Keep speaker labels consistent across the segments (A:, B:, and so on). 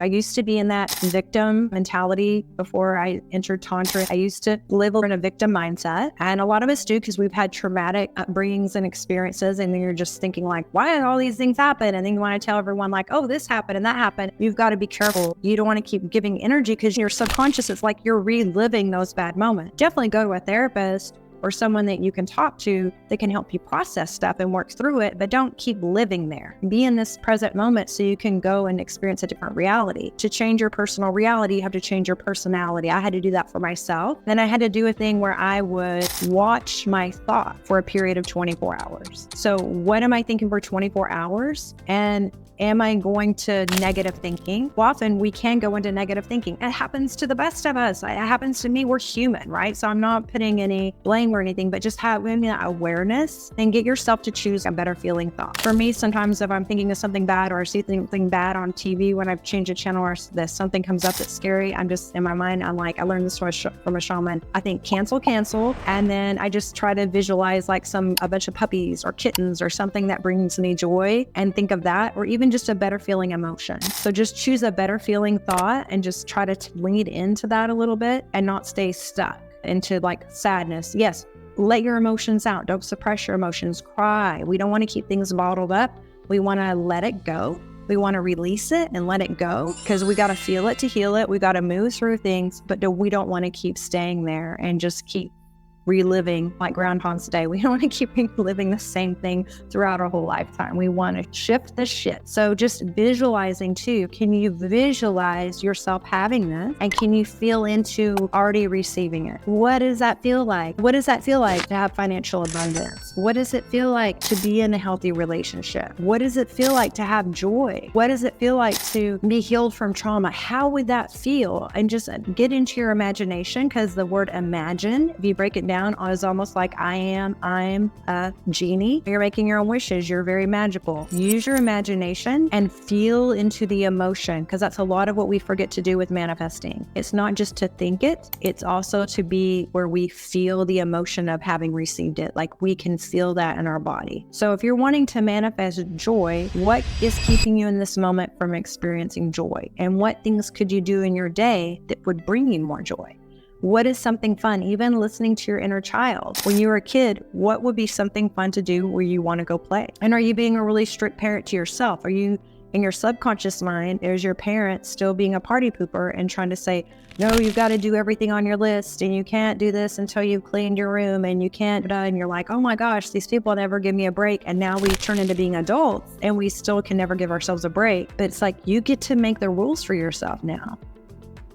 A: I used to be in that victim mentality before I entered Tantra. I used to live in a victim mindset. And a lot of us do because we've had traumatic upbringings and experiences. And then you're just thinking like, why did all these things happen? And then you want to tell everyone like, oh, this happened and that happened. You've got to be careful. You don't want to keep giving energy because your subconscious is like you're reliving those bad moments. Definitely go to a therapist or someone that you can talk to that can help you process stuff and work through it, but don't keep living there. Be in this present moment so you can go and experience a different reality. To change your personal reality, you have to change your personality. I had to do that for myself. Then I had to do a thing where I would watch my thought for a period of 24 hours. So what am I thinking for 24 hours? And am I going to negative thinking? Well, often we can go into negative thinking. It happens to the best of us. It happens to me. We're human, right? So I'm not putting any blame or anything, but just having that awareness and get yourself to choose a better feeling thought. For me, sometimes if I'm thinking of something bad or I see something bad on TV when I've changed a channel or something comes up that's scary, I'm just in my mind, I'm like, I learned this from a shaman. I think cancel. And then I just try to visualize like a bunch of puppies or kittens or something that brings me joy and think of that, or even just a better feeling emotion. So just choose a better feeling thought and just try to lead into that a little bit and not stay stuck into like sadness. Yes, let your emotions out. Don't suppress your emotions. Cry. We don't want to keep things bottled up. We want to let it go. We want to release it and let it go because we got to feel it to heal it. We got to move through things, but we don't want to keep staying there and just keep reliving like Groundhog's Day. We don't want to keep reliving the same thing throughout our whole lifetime. We want to shift the shit. So just visualizing too. Can you visualize yourself having this? And can you feel into already receiving it? What does that feel like? What does that feel like to have financial abundance? What does it feel like to be in a healthy relationship? What does it feel like to have joy? What does it feel like to be healed from trauma? How would that feel? And just get into your imagination, because the word imagine, if you break it down, is almost like I'm a genie. You're making your own wishes. You're very magical. Use your imagination and feel into the emotion, because that's a lot of what we forget to do with manifesting. It's not just to think it, it's also to be where we feel the emotion of having received it. Like we can feel that in our body. So if you're wanting to manifest joy, what is keeping you in this moment from experiencing joy? And what things could you do in your day that would bring you more joy? What is something fun? Even listening to your inner child. When you were a kid, what would be something fun to do where you want to go play? And are you being a really strict parent to yourself? Are you in your subconscious mind, is your parent still being a party pooper and trying to say, no, you've got to do everything on your list and you can't do this until you've cleaned your room and you can't, and you're like, oh my gosh, these people never give me a break. And now we turn into being adults and we still can never give ourselves a break. But it's like, you get to make the rules for yourself now.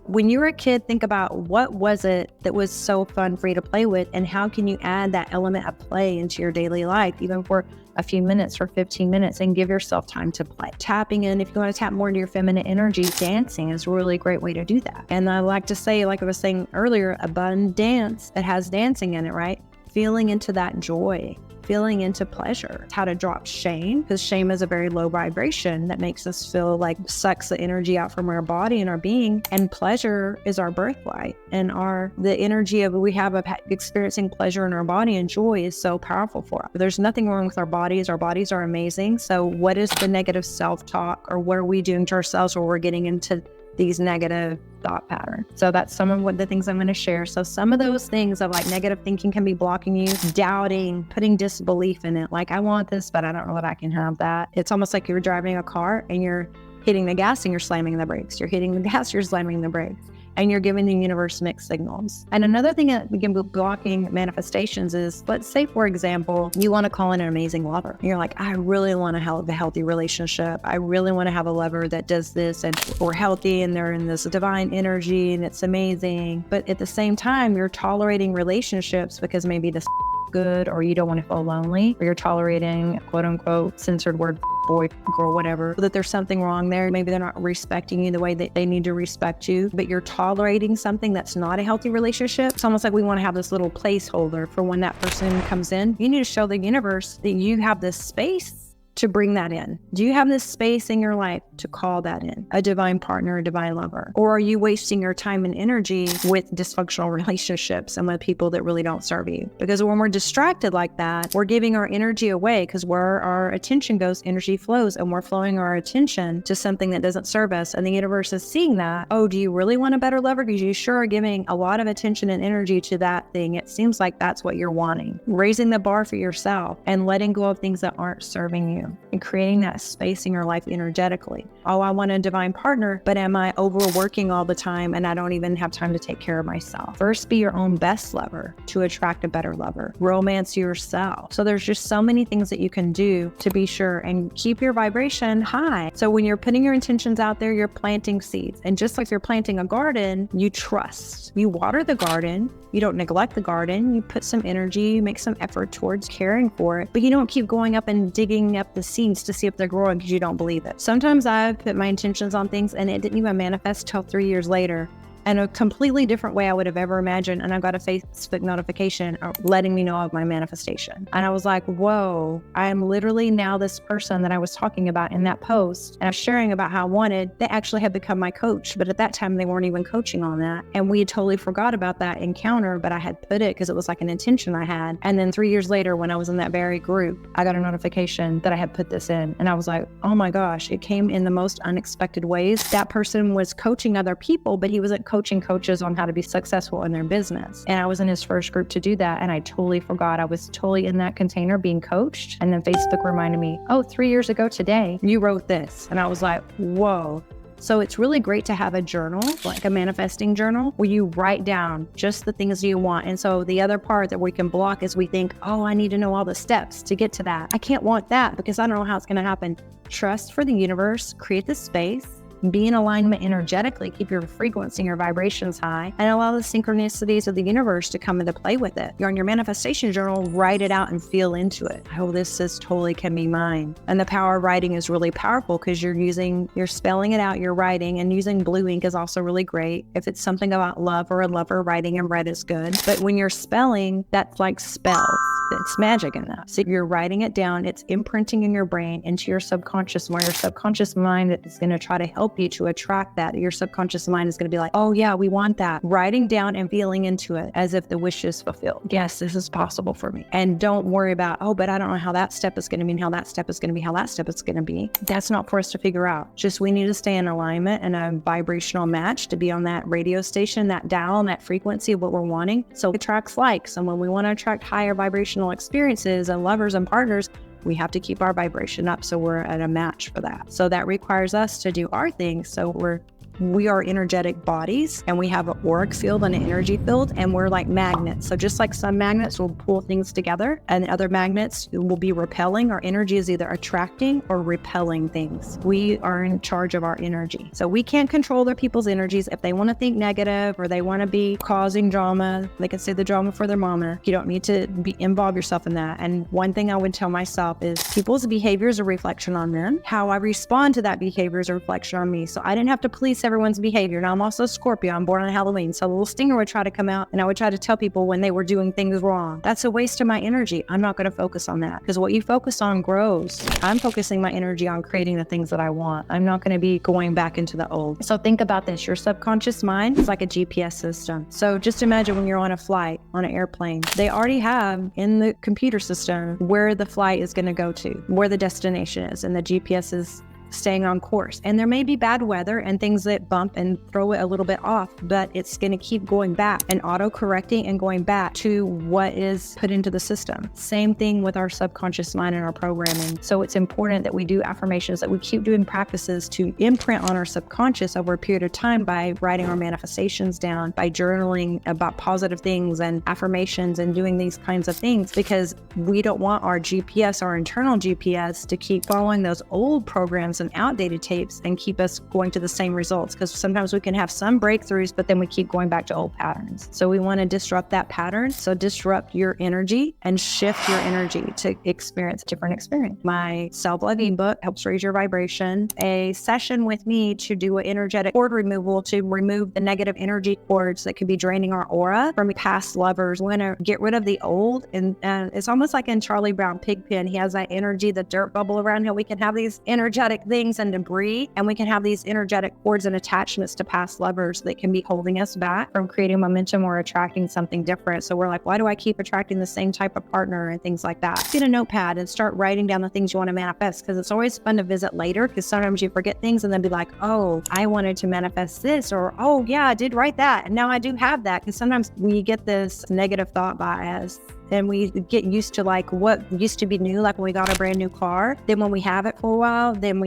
A: When you were a kid, think about what was it that was so fun for you to play with, and how can you add that element of play into your daily life, even for a few minutes or 15 minutes, and give yourself time to play. Tapping in, if you want to tap more into your feminine energy, dancing is a really great way to do that. And I like to say, like I was saying earlier, a bun dance that has dancing in it, right? Feeling into that joy. Feeling into pleasure, how to drop shame, because shame is a very low vibration that makes us feel like sucks the energy out from our body and our being. And pleasure is our birthright, and the energy of we have of experiencing pleasure in our body and joy is so powerful for us. There's nothing wrong with our bodies. Our bodies are amazing. So what is the negative self-talk, or what are we doing to ourselves where we're getting into these negative thought patterns? So that's some of what the things I'm going to share. So some of those things of like negative thinking can be blocking you, doubting, putting disbelief in it. Like, I want this, but I don't know that I can have that. It's almost like you're driving a car and you're hitting the gas and you're slamming the brakes. You're hitting the gas, you're slamming the brakes. And you're giving the universe mixed signals. And another thing that can be blocking manifestations is, let's say, for example, you want to call in an amazing lover. You're like, I really want to have a healthy relationship. I really want to have a lover that does this, and we're healthy and they're in this divine energy and it's amazing. But at the same time, you're tolerating relationships because maybe this good, or you don't want to feel lonely, or you're tolerating quote unquote censored word boy, girl, whatever, that there's something wrong there. Maybe they're not respecting you the way that they need to respect you, but you're tolerating something that's not a healthy relationship. It's almost like we want to have this little placeholder for when that person comes in. You need to show the universe that you have this space to bring that in? Do you have this space in your life to call that in? A divine partner, a divine lover? Or are you wasting your time and energy with dysfunctional relationships and with people that really don't serve you? Because when we're distracted like that, we're giving our energy away, because where our attention goes, energy flows, and we're flowing our attention to something that doesn't serve us. And the universe is seeing that. Oh, do you really want a better lover? Because you sure are giving a lot of attention and energy to that thing. It seems like that's what you're wanting. Raising the bar for yourself and letting go of things that aren't serving you, and creating that space in your life energetically. Oh, I want a divine partner, but am I overworking all the time and I don't even have time to take care of myself? First, be your own best lover to attract a better lover. Romance yourself. So there's just so many things that you can do to be sure and keep your vibration high. So when you're putting your intentions out there, you're planting seeds. And just like you're planting a garden, you trust. You water the garden. You don't neglect the garden. You put some energy, you make some effort towards caring for it, but you don't keep going up and digging up the seeds to see if they're growing because you don't believe it. Sometimes I've put my intentions on things and it didn't even manifest till 3 years later, in a completely different way I would have ever imagined. And I got a Facebook notification letting me know of my manifestation. And I was like, whoa, I am literally now this person that I was talking about in that post. And I was sharing about how I wanted, they actually had become my coach. But at that time, they weren't even coaching on that. And we had totally forgot about that encounter, but I had put it because it was like an intention I had. And then 3 years later, when I was in that very group, I got a notification that I had put this in. And I was like, oh my gosh, it came in the most unexpected ways. That person was coaching other people, but he wasn't coaching coaches on how to be successful in their business. And I was in his first group to do that. And I totally forgot I was totally in that container being coached. And then Facebook reminded me, oh, 3 years ago today, you wrote this. And I was like, whoa. So it's really great to have a journal, like a manifesting journal, where you write down just the things you want. And so the other part that we can block is we think, oh, I need to know all the steps to get to that. I can't want that because I don't know how it's going to happen. Trust for the universe, create the space, be in alignment energetically, keep your frequency and your vibrations high, and allow the synchronicities of the universe to come into play with it. You're on your manifestation journal, write it out and feel into it. Oh, this is totally can be mine. And the power of writing is really powerful because you're spelling it out, you're writing, and using blue ink is also really great. If it's something about love or a lover, writing in red is good. But when you're spelling, that's like spells. It's magic in that. So you're writing it down, it's imprinting in your brain into your subconscious, where your subconscious mind is going to try to help you to attract that. Your subconscious mind is going to be like, oh yeah, we want that. Writing down and feeling into it as if the wish is fulfilled. Yes, this is possible for me. And don't worry about, oh, but I don't know how that step is going to be, and how that step is going to be, how that step is going to be. That's not for us to figure out. Just we need to stay in alignment and a vibrational match to be on that radio station, that dial, and that frequency of what we're wanting. So it attracts likes. And when we want to attract higher vibrational experiences and lovers and partners, we have to keep our vibration up so we're at a match for that. So that requires us to do our things. So we are energetic bodies, and we have an auric field and an energy field, and we're like magnets. So just like some magnets will pull things together and other magnets will be repelling, our energy is either attracting or repelling things. We are in charge of our energy. So we can't control other people's energies. If they want to think negative or they want to be causing drama, they can say the drama for their mama. You don't need to involve yourself in that. And one thing I would tell myself is people's behavior is a reflection on them. How I respond to that behavior is a reflection on me. So I didn't have to police everyone's behavior. Now I'm also a Scorpio. I'm born on Halloween. So a little stinger would try to come out and I would try to tell people when they were doing things wrong. That's a waste of my energy. I'm not going to focus on that because what you focus on grows. I'm focusing my energy on creating the things that I want. I'm not going to be going back into the old. So think about this. Your subconscious mind is like a GPS system. So just imagine when you're on a flight, on an airplane, they already have in the computer system where the flight is going to go to, where the destination is, and the GPS is staying on course. And there may be bad weather and things that bump and throw it a little bit off, but it's going to keep going back and auto-correcting and going back to what is put into the system. Same thing with our subconscious mind and our programming. So it's important that we do affirmations, that we keep doing practices to imprint on our subconscious over a period of time by writing our manifestations down, by journaling about positive things and affirmations and doing these kinds of things, because we don't want our GPS, our internal GPS, to keep following those old programs and outdated tapes and keep us going to the same results. Because sometimes we can have some breakthroughs, but then we keep going back to old patterns. So we want to disrupt that pattern. So disrupt your energy and shift your energy to experience a different experience. My self-love ebook helps raise your vibration. A session with me to do an energetic cord removal to remove the negative energy cords that could be draining our aura from past lovers. We want to get rid of the old. And it's almost like in Charlie Brown Pigpen, he has that energy, the dirt bubble around him. We can have these energetic things and debris, and we can have these energetic cords and attachments to past lovers that can be holding us back from creating momentum or attracting something different. So we're like, why do I keep attracting the same type of partner and things like that? Get a notepad and start writing down the things you want to manifest, because it's always fun to visit later, because sometimes you forget things and then be like, oh, I wanted to manifest this, or oh yeah, I did write that, and now I do have that. Because sometimes we get this negative thought bias and we get used to like what used to be new, like when we got a brand new car. Then when we have it for a while, then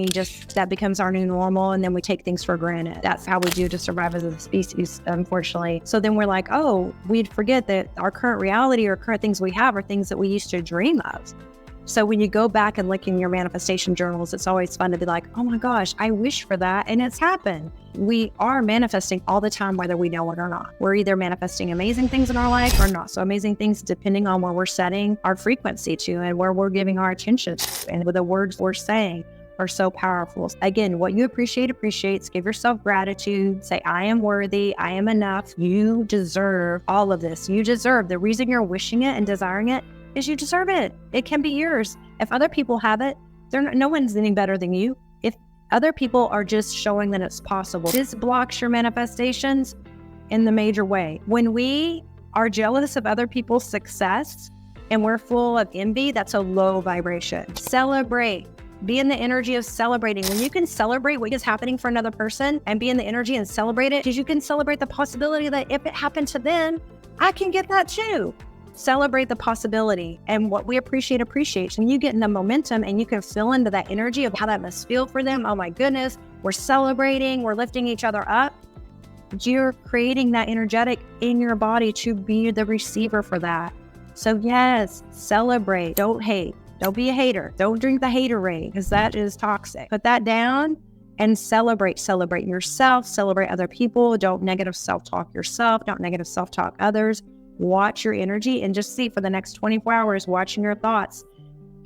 A: that becomes our new normal, and then we take things for granted. That's how we do to survive as a species, unfortunately. So then we're like, oh, we'd forget that our current reality or current things we have are things that we used to dream of. So when you go back and look in your manifestation journals, it's always fun to be like, oh my gosh, I wish for that, and it's happened. We are manifesting all the time, whether we know it or not. We're either manifesting amazing things in our life or not so amazing things, depending on where we're setting our frequency to and where we're giving our attention to, and with the words we're saying are so powerful. Again, what you appreciate appreciates. Give yourself gratitude. Say, I am worthy. I am enough. You deserve all of this. You deserve. The reason you're wishing it and desiring it is you deserve it. It can be yours. If other people have it, no one's any better than you. If other people are just showing that it's possible, this blocks your manifestations in the major way. When we are jealous of other people's success and we're full of envy, that's a low vibration. Celebrate. Be in the energy of celebrating. When you can celebrate what is happening for another person and be in the energy and celebrate it, because you can celebrate the possibility that if it happened to them, I can get that too. Celebrate the possibility, and what we appreciate appreciates. When you get in the momentum and you can feel into that energy of how that must feel for them. Oh my goodness, we're celebrating, we're lifting each other up. You're creating that energetic in your body to be the receiver for that. So yes, celebrate, don't hate. Don't be a hater. Don't drink the haterade, because that is toxic. Put that down and celebrate. Celebrate yourself, celebrate other people. Don't negative self-talk yourself. Don't negative self-talk others. Watch your energy and just see for the next 24 hours, watching your thoughts.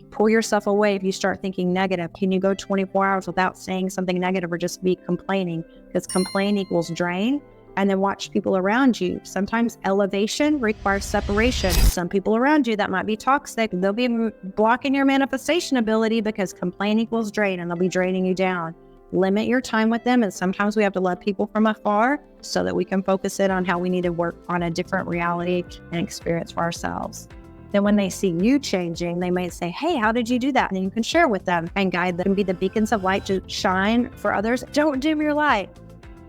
A: Pull yourself away if you start thinking negative. Can you go 24 hours without saying something negative or just be complaining? Because complain equals drain. And then watch people around you. Sometimes elevation requires separation. Some people around you that might be toxic, they'll be blocking your manifestation ability, because complain equals drain, and they'll be draining you down. Limit your time with them, and sometimes we have to love people from afar so that we can focus in on how we need to work on a different reality and experience for ourselves. Then when they see you changing, they might say, hey, how did you do that? And then you can share with them and guide them, be the beacons of light to shine for others. Don't dim your light.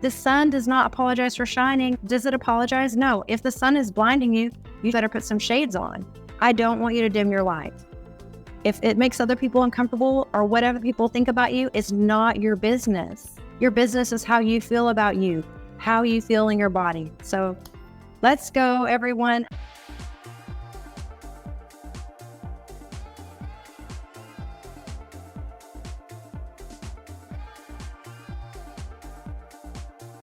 A: The sun does not apologize for shining. Does it apologize? No. If the sun is blinding you, you better put some shades on. I don't want you to dim your light. If it makes other people uncomfortable or whatever people think about you, it's not your business. Your business is how you feel about you, how you feel in your body. So let's go, everyone.